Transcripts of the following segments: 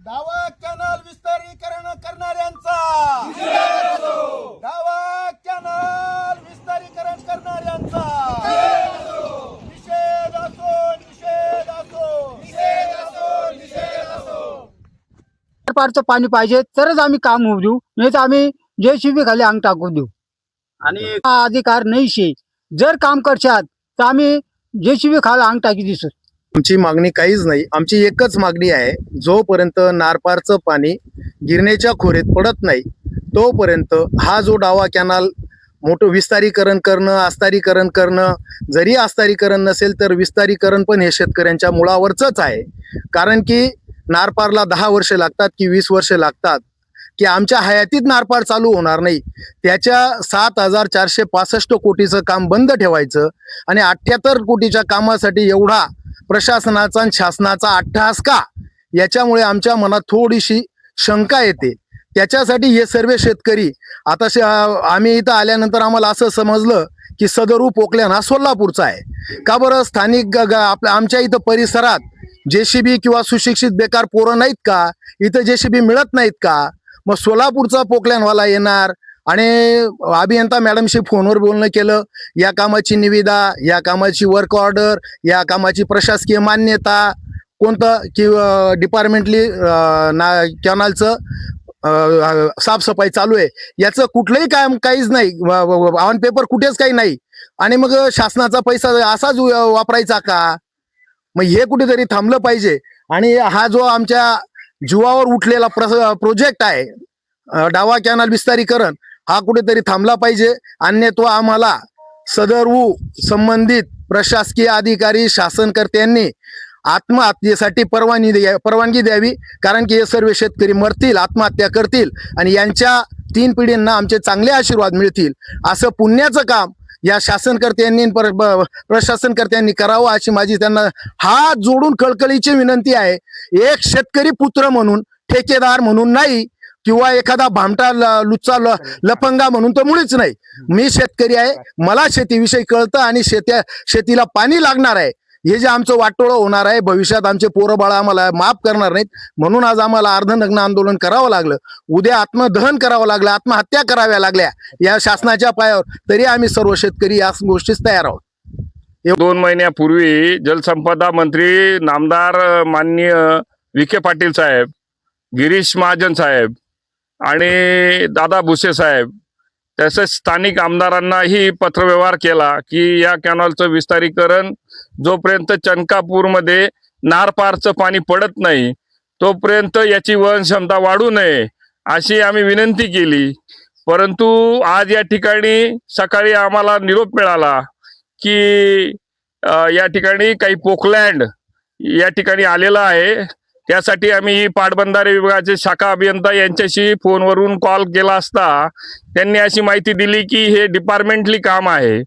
दावा कॅनल विस्तारीकरण करणाऱ्यांचा दावा कॅनल विस्तारीकरण करणाऱ्यांचा निषेध असो निषेध असो निषेध असो निषेध असो। पारचं पाणी पाहिजे तरच आम्ही काम होऊ देऊ, नाही तर आम्ही JCB खाली अंग टाकू देऊ। आणि हा अधिकार नाही शे, जर काम करशात तर आम्ही JCB खाली अंग टाकी दिसत। आमची मागणी काहीच नाही, आमची एकच मागणी आहे, जोपर्यंत नारपारचं पाणी गिरणेच्या खोरेत पडत नाही तोपर्यंत हा जो डावा कॅनल मोठं विस्तारीकरण करणं, आस्तारीकरण करणं, जरी आस्तारीकरण नसेल तर विस्तारीकरण पण हे शेतकऱ्यांच्या मुळावरच आहे। कारण की नारपारला 10 वर्ष लागतात की 20 वर्ष लागतात की आमच्या हयातीत नारपार चालू होणार नाही, त्याच्या 7,465 कोटीचं काम बंद ठेवायचं आणि 78 कोटीच्या कामासाठी एवढा प्रशासनाचा आणि शासनाचा अट्टहास का, याच्यामुळे आमच्या मनात थोडीशी शंका येते। त्याच्यासाठी हे सर्व शेतकरी आता आम्ही इथं आल्यानंतर आम्हाला असं समजलं की सदरू पोकल्यान हा सोलापूरचा आहे। का बरं स्थानिक आमच्या इथं परिसरात JCB किंवा सुशिक्षित बेकार पोरं नाहीत का, इथं JCB मिळत नाहीत का? मग सोलापूरचा पोकल्यानवाला येणार आणि अभियंता मॅडमशी फोनवर बोलणं केलं, या कामाची निविदा, या कामाची वर्क ऑर्डर, या कामाची प्रशासकीय मान्यता कोणतं की डिपार्टमेंटली कॅनलचं साफसफाई चालू आहे, याचं कुठलंही काम काहीच नाही, ऑन पेपर कुठेच काही नाही। आणि मग शासनाचा पैसा असाच वापरायचा का? मग हे कुठेतरी थांबलं पाहिजे। आणि हा जो आमच्या जीवावर उठलेला प्रोजेक्ट आहे डावा कॅनल विस्तारीकरण, हा कुठेतरी थांबला पाहिजे, अन्यथा आम्हाला सदर्व संबंधित प्रशासकीय अधिकारी शासनकर्त्यांनी आत्महत्येसाठी परवानगी द्यावी। कारण की हे सर्व शेतकरी मरतील, आत्महत्या करतील आणि यांच्या 3 पिढींना आमचे चांगले आशीर्वाद मिळतील, असं पुण्याचं काम या शासनकर्त्यांनी प्रशासनकर्त्यांनी करावं अशी माझी त्यांना हात जोडून कळकळीची विनंती आहे। एक शेतकरी पुत्र म्हणून, ठेकेदार म्हणून नाही किंवा एखादा भामटा लुच्चा लफंगा म्हणून तर मुळीच नाही, मी शेतकरी आहे, मला शेतीविषयी कळतं आणि शेतीला पाणी लागणार आहे। हे जे आमचं वाटोळं होणार आहे, भविष्यात आमचे पोरं बाळा आम्हाला माफ करणार नाहीत, म्हणून आज आम्हाला अर्धनग्न आंदोलन करावं लागलं, उद्या आत्मदहन करावं लागलं, आत्महत्या कराव्या लागल्या या शासनाच्या पायावर, तरी आम्ही सर्व शेतकरी या गोष्टीस तयार आहोत। 2 महिन्यापूर्वी जलसंपदा मंत्री नामदार माननीय विखे पाटील साहेब, गिरीश महाजन साहेब आणि दादा भुसे साहेब तसेच स्थानिक आमदारांनाही पत्रव्यवहार केला की या कॅनॉलचं विस्तारीकरण जोपर्यंत चनकापूरमध्ये नारपारचं पाणी पडत नाही तोपर्यंत याची वहन क्षमता वाढू नये अशी आम्ही विनंती केली। परंतु आज या ठिकाणी सकाळी आम्हाला निरोप मिळाला की या ठिकाणी काही पोकलँड या ठिकाणी आलेला आहे, त्यासाठी आम्ही पाटबंधारे विभागाचे शाखा अभियंता यांच्याशी फोनवरून कॉल केला असता त्यांनी अशी माहिती दिली की हे डिपार्टमेंटली काम आहे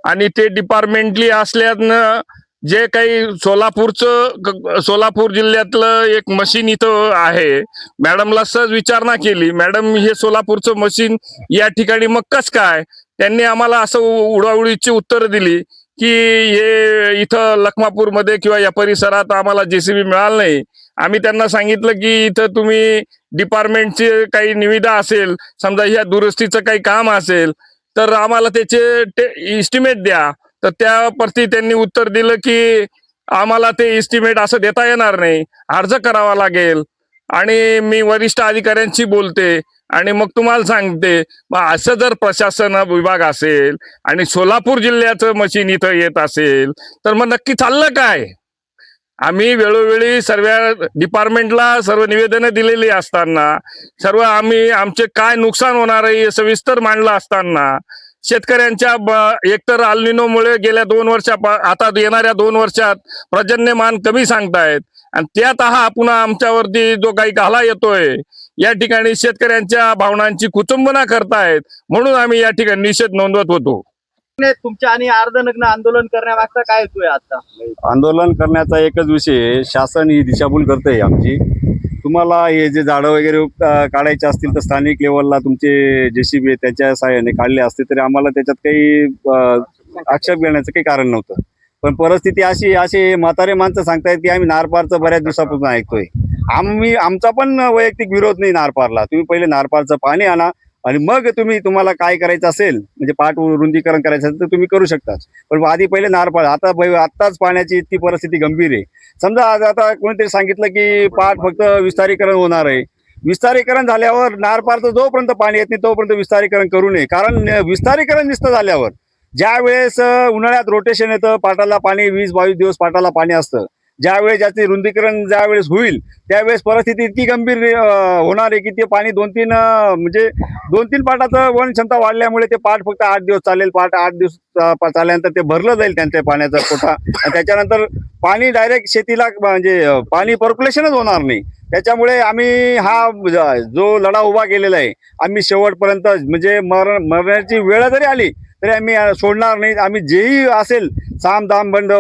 आणि ते डिपार्टमेंटली असल्यानं जे काही सोलापूर जिल्ह्यातलं एक मशीन इथं आहे, मॅडमला सहज विचारणा केली, मॅडम हे सोलापूरचं मशीन या ठिकाणी मग कसं काय? त्यांनी आम्हाला असं उडाउडीची उत्तर दिली की हे इथं लखमापूरमध्ये किंवा या परिसरात आम्हाला JCB मिळालं नाही। आम्ही त्यांना सांगितलं की इथं तुम्ही डिपार्टमेंटचे काही निविदा असेल, समजा ह्या दुरुस्तीचं काही काम असेल तर आम्हाला त्याचे इस्टिमेट द्या, तर त्यावरती त्यांनी उत्तर दिलं की आम्हाला ते इस्टिमेट असं देता येणार नाही, अर्ज करावा लागेल आणि मी वरिष्ठ अधिकाऱ्यांशी बोलते आणि मग तुम्हाला सांगते। मग असं जर प्रशासन विभाग असेल आणि सोलापूर जिल्ह्याचं मशीन इथं येत असेल तर मग नक्की चाललं काय? आम्ही वेळोवेळी सर्व डिपार्टमेंटला सर्व निवेदनं दिलेली असताना, सर्व आम्ही आमचे काय नुकसान होणार आहे हे सविस्तर मांडलं असताना, शेतकऱ्यांच्या एकतर अल्निनोमुळे गेल्या 2 वर्षात आता येणाऱ्या 2 वर्षात पर्जन्यमान कमी सांगतायत आणि त्यात हा पुन्हा आमच्यावरती जो काही घाला येतोय, या ठिकाणी शेतकऱ्यांच्या भावनांची कुचंबना करतायत, म्हणून आम्ही या ठिकाणी निषेध नोंदवत होतो। तुमच्या आणि अर्धनग्न आंदोलन करण्यामागचा काय हेतू आहे? आता आंदोलन करण्याचा एकच विषय, शासन ही दिशाभूल करते आमची। तुम्हाला हे जे झाडं वगैरे काढायचे असतील तर स्थानिक लेवलला तुमचे JCB त्याच्या सहाय्याने काढले असते तरी आम्हाला त्याच्यात काही आक्षेप घेण्याचं काही कारण नव्हतं। पण परिस्थिती अशी म्हातारे माणसं सांगतायत की आम्ही नारपारचं बऱ्याच दिवसापासून ऐकतोय. आमचा पण वैयक्तिक विरोध नाही नारपारला. तुम्ही पहिले नारपारचं पाणी आणा आणि मग तुम्हाला काय करायचं असेल, म्हणजे पाट रुंदीकरण करायचं असेल तर तुम्ही करू शकता. पण आधी पहिले नारपार. आत्ताच पाण्याची इतकी परिस्थिती गंभीर आहे. समजा आता कोणीतरी सांगितलं की पाट फक्त विस्तारीकरण होणार आहे. विस्तारीकरण झाल्यावर नारपारचं जोपर्यंत पाणी येत नाही तोपर्यंत विस्तारीकरण करू नये. कारण विस्तारीकरण नुसतं झाल्यावर ज्या वेळेस उन्हाळ्यात रोटेशन येतं, पाटाला पाणी 20-22 दिवस पाटाला पाणी असतं, ज्यावेळेस ज्याचे रुंदीकरण ज्यावेळेस होईल त्यावेळेस परिस्थिती इतकी गंभीर होणार आहे की ते पाणी 2-3 पाटाचं वहन क्षमता वाढल्यामुळे ते पाट फक्त 8 दिवस चालेल. पाट 8 दिवस चालल्यानंतर ते भरलं जाईल त्यांच्या पाण्याचा कोटा. आणि त्याच्यानंतर पाणी डायरेक्ट शेतीला म्हणजे पाणी पर्क्युलेशनच होणार नाही. त्याच्यामुळे आम्ही हा जो लढा उभा केलेला आहे आम्ही शेवटपर्यंत, म्हणजे मरण्याची वेळ जरी आली तरी आम्ही सोडणार नाही. आम्ही जेही असेल साम दाम बंड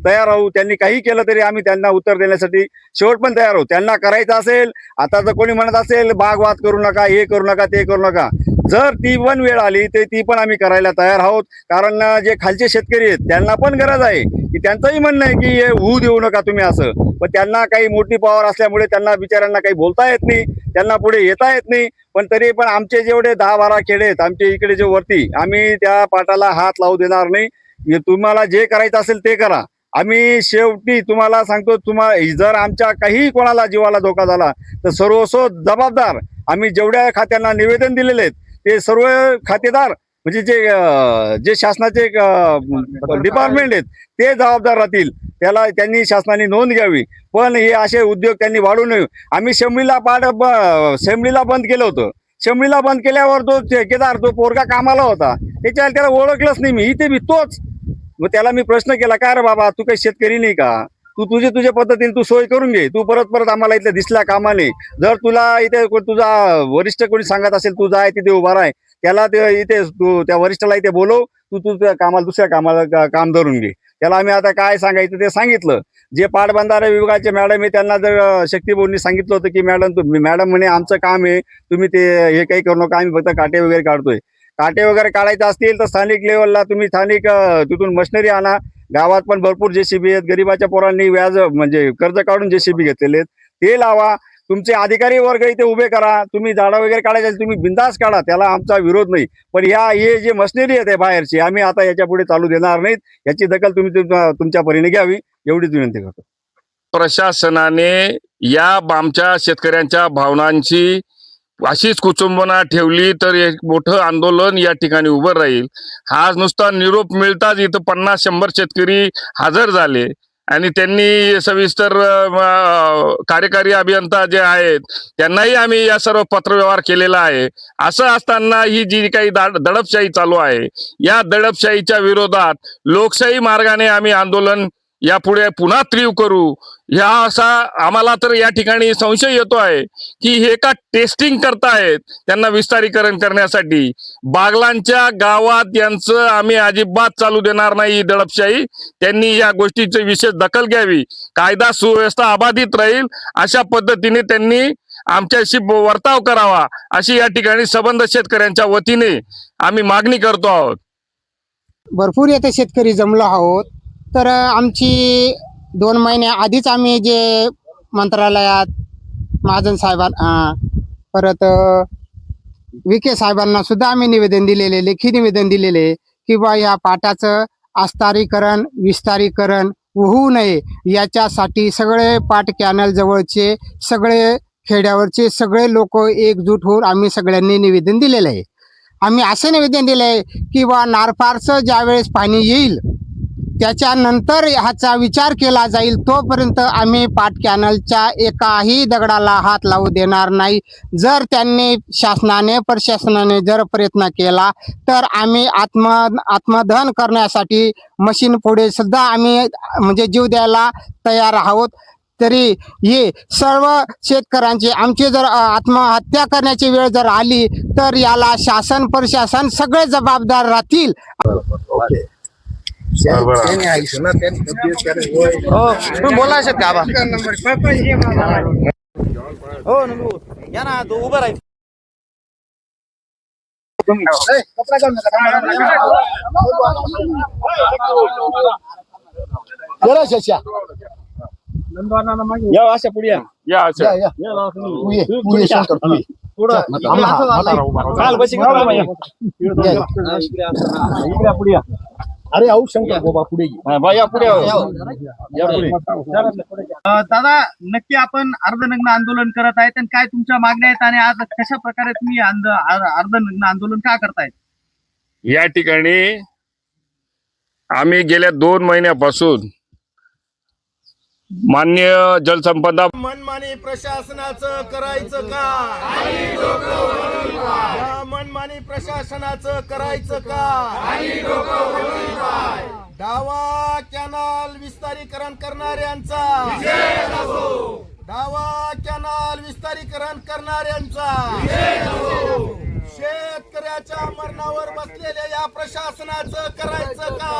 तयार राहू. त्यांनी काही केलं तरी आम्ही त्यांना उत्तर देण्यासाठी शेवट पण तयार राहू. त्यांना करायचं असेल, आता जर कोणी म्हणत असेल बागवाद करू नका, हे करू नका, ते करू नका, जर ती पण वेळ आली तर ती पण आम्ही करायला तयार आहोत. कारण जे खालचे शेतकरी आहेत त्यांना पण गरज आहे की त्यांचंही म्हणणं आहे की हे होऊ देऊ नका तुम्ही असं. पण त्यांना काही मोठी पॉवर असल्यामुळे त्यांना बिचाऱ्यांना काही बोलता येत नाही, त्यांना पुढे येता येत नाही. पण तरी पण आमचे जेवढे 10-12 खेडे आहेत आमच्या इकडे जे वरती, आम्ही त्या पाटाला हात लावू देणार नाही. तुम्हाला जे करायचं असेल ते करा. आम्ही शेवटी तुम्हाला सांगतो, जर आमच्या काही कोणाला जीवाला धोका झाला तर सर्वस्व जबाबदार आम्ही जेवढ्या खात्यांना निवेदन दिलेले आहेत ते सर्व खातेदार, म्हणजे जे शासनाचे डिपार्टमेंट आहेत ते जबाबदार राहतील. त्यांनी शासनाने नोंद घ्यावी. पण हे असे उद्योग त्यांनी वाढू नये. आम्ही शेमडीला बंद केलं होतं. शेमडीला बंद केल्यावर तो ठेकेदार, तो पोरगा कामाला होता, त्याला ओळखलंच नाही मी. इथे मी तोच. मग त्याला मी प्रश्न केला, काय रे बाबा तू काही शेतकरी नाही का? तू तुझ्या पद्धतीने तू सोय करून घे. तू परत आम्हाला इथे दिसल्या कामा नाही. जर तुला इथे तुझा वरिष्ठ कोणी सांगत असेल तू जाय तिथे उभा राह, त्याला इथे तू त्या वरिष्ठाला इथे बोलव, तू दुसऱ्या कामाला काम धरून घे. त्याला आम्ही आता काय सांगायचं ते सांगितलं. जे पाटबंधारे विभागाचे मॅडम आहे त्यांना जर शक्तीभाऊंनी सांगितलं होतं की मॅडम म्हणे आमचं काम आहे, तुम्ही ते हे काही करू नका, आम्ही फक्त काटे वगैरे काढतोय. काटे वगैरे काढायचे असतील तर स्थानिक लेवलला तुम्ही तिथून मशिनरी आणा. गावात पण भरपूर जेसीबी आहेत. गरिबाच्या पोरांनी म्हणजे कर्ज काढून जेसीबी घेतलेले आहेत, ते लावा. तुमचे अधिकारी वर्ग इथे उभे करा. तुम्ही झाडं वगैरे काढायचे तुम्ही बिंदास काढा, त्याला आमचा विरोध नाही. पण हे जे मशिनरी आहे बाहेरची आम्ही आता याच्या पुढे चालू देणार नाहीत. याची दखल तुम्ही तुमच्या परीने घ्यावी एवढीच विनंती करतो. प्रशासनाने या आमच्या शेतकऱ्यांच्या भावनांची अशीच कुचुंबना ठेवली तर एक मोठं आंदोलन या ठिकाणी उभं राहील. आज नुसता निरोप मिळताच इथं 50-100 शेतकरी हजर झाले आणि त्यांनी सविस्तर कार्यकारी अभियंता जे आहेत त्यांनाही आम्ही या सर्व पत्रव्यवहार केलेला आहे. असं असताना ही जी काही दडपशाही चालू आहे या दडपशाहीच्या विरोधात लोकशाही मार्गाने आम्ही आंदोलन यापुढे पुन्हा तीव्र करू. असा आम्हाला तर या ठिकाणी संशय येतो आहे की हे का टेस्टिंग करतायत त्यांना विस्तारीकरण करण्यासाठी. बागलांच्या गावात यांचं आम्ही अजिबात चालू देणार नाही दडपशाही. त्यांनी या गोष्टीची विशेष दखल घ्यावी. कायदा सुव्यवस्था अबाधित राहील अशा पद्धतीने त्यांनी आमच्याशी वर्ताव करावा अशी या ठिकाणी संबंध शेतकऱ्यांच्या वतीने आम्ही मागणी करतो आहोत. भरपूर येथे शेतकरी जमलो आहोत. तर आमची 2 महिन्या आधीच आम्ही जे मंत्रालयात महाजन साहेबांना परत विखे साहेबांना सुद्धा आम्ही निवेदन दिलेले, लेखी निवेदन दिलेले की बा या पाटाचं आस्तारीकरण विस्तारीकरण होऊ नये याच्यासाठी सगळे पाट कॅनल जवळचे सगळे खेड्यावरचे सगळे लोक एकजूट होऊन आम्ही सगळ्यांनी निवेदन दिलेलं आहे. आम्ही असे निवेदन दिलं आहे की बा नारपारचं ज्यावेळेस पाणी येईल त्याच्यानंतर ह्याचा विचार केला जाईल. तोपर्यंत आम्ही पाट कॅनलच्या एकाही दगडाला हात लावू देणार नाही. जर त्यांनी प्रशासनाने जर प्रयत्न केला तर आम्ही आत्मदहन करण्यासाठी मशीन पुढे सुद्धा आम्ही म्हणजे जीव द्यायला तयार आहोत. तरी हे सर्व शेतकऱ्यांचे आमची जर आत्महत्या करण्याची वेळ जर आली तर याला शासन प्रशासन सगळे जबाबदार राहतील. बोला शकत का हो नंदू या ना तू उभं राहील. जरा शशा या अशा पुढे या. या अशा. या या तू ये शंकर तू ये. चाल बशी करा बाबा, या. या, या. इकडे या, पुढे या. अरे आऊ शंकर बाबा पुढे ये. हा, बा, या पुढे या पुढे. दादा नक्की आपण अर्धनग्न आंदोलन करत आहेत आणि काय तुमच्या मागण्या आहेत आणि आज कशा प्रकारे तुम्ही अर्धनग्न आंदोलन का करतायत? या ठिकाणी आम्ही गेल्या 2 महिन्यापासून माननीय जलसंपदा मनमानी प्रशासनाचं करायचं का या मनमानी प्रशासनाचं करायचं का डावा कॅनाल विस्तारीकरण करणाऱ्यांचा डावा कॅनाल विस्तारीकरण करणाऱ्यांचा शेतकऱ्याच्या मरणावर बसलेल्या या प्रशासनाचं करायचं का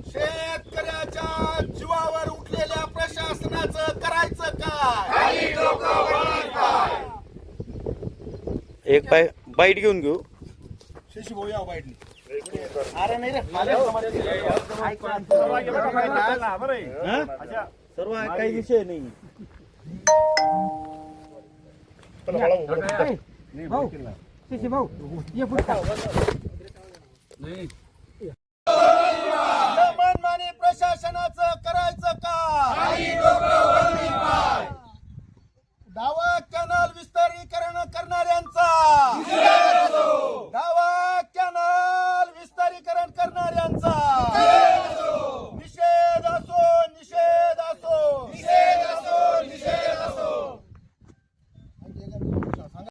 शेतकऱ्याच्या जीवावर उठलेल्या प्रशासनाचं करायचं काय एक बाईट घेऊन घेऊ. शशी भाऊ या बाईटने अरे नाही रे, सर्व काही विषय नाही. मनमानी प्रशासनाचं करायचं का डावा कॅनल विस्तारीकरण करणाऱ्यांचा